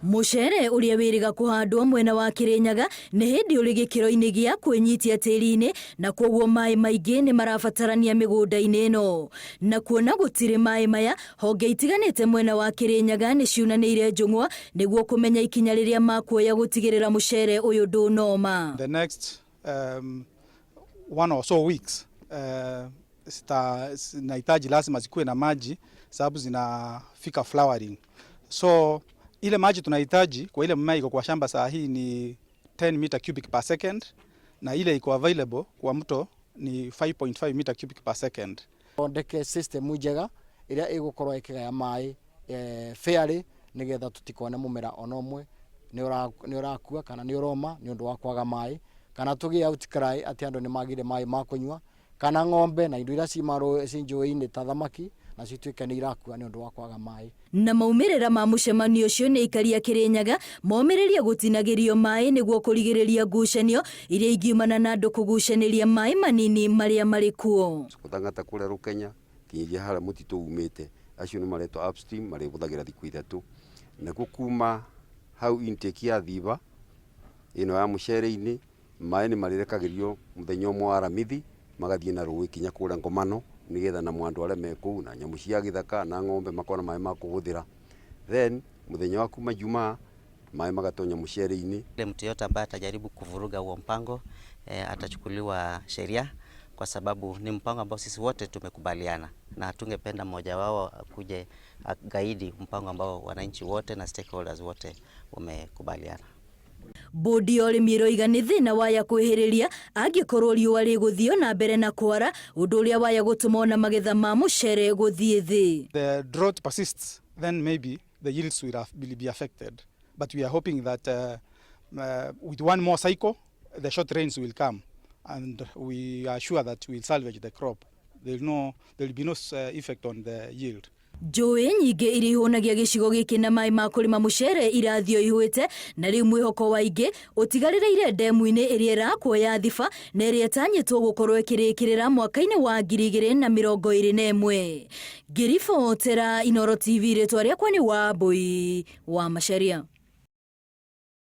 Mucere uria wiriga kuhandwo mwena wa Kirinyaga ni hindi uri gikiro-ini gia kwinyitia tiri-ini na kwoguo mai maingi ni marabatarania migunda-ini ino. Na kuona gutiri mai maya, honge itiganite mwena wa Kirinyaga ni ciunaniire njung'wa niguo kumenya ikinya riria makuoya gutigirira mucere uyu ndunoma. The next 1 or so weeks zinahitaji lazima zikuwe na maji sababu zinafika flowering. So ile maji tunahitaji kwa ile mmea iko kwa shamba saa hii ni 10 meter cubic per second na ile iko available kwa mto ni 5.5 meter cubic per second. Ndeke system njega iria igukorwo ikigaya mai fairly nigetha tutikone mumera onomwe ni urakua kana ni uroma ni undu wa kwaga mai kana tugie outcry ati andu ni magire mai ma kunywa kana ng'ombe na indo iria cinjũĩ-inĩ ta thamaki na cituĩke nĩ irakua nĩ ũndũ wa kwaga mai. Na maumirira ma mucemanio ucio ni ikaria Kirinyaga momiririe gutinagirio mai niguo kurigiriria ngucanio iria ingiumana na andu kugucaniria mai manini maria mari kuo. Kuthangata kuria Rukenya kinyiria haria mutitu umite acio ni maretwo upstream mari buthagira thiku ithatu na kuma hau intake ya thiba ino ya mucere-ini mai ni marirekagĩrio muthenya ũmwe wa Aramithi magathie na rũĩ kinya kũrĩa Ngomano nigetha na mwandu aria meku na nyamu cia githaka na ng'ombe makona mai ma kuhuthira. Then muthenya wa kuma Jumaa mai magatonya mucere-ini. Ile mtu yote ambaye atajaribu kuvuruga huo mpango atachukuliwa sheria kwa sababu ni mpango ambao sisi wote tumekubaliana na tungependa mmoja wao akuje gaidi mpango ambao wananchi wote na stakeholders wote wamekubaliana. Bodi ya urimi iroiga ni thina waya kwihiriria angikorwo riũa rĩgũthio na mbere na kwara ũndũ ũrĩa waya gũtũma ona magetha ma mucere gũthie thĩ. The drought persists, then maybe the yields will be affected. But we are hoping that with one more cycle, the short rains will come, and we are sure that we will salvage the crop. There will be no effect on the yield. Njũĩ nyingĩ iria ihunagia gĩcigo gĩkĩ na mai ma kũrĩma mucere irathio ihuĩte na rĩu mwĩhoko waingĩ ũtigarĩrĩire ndemu-inĩ ĩrĩa ĩrakuoya thiba na ĩrĩa ĩtanyĩtwo gũkorwo ĩkĩrĩkĩrĩra mwaka-inĩ wa 2021. Ngĩribotera Inooro TV, rĩtwa rĩakwa nĩ Wambui wa Macharia.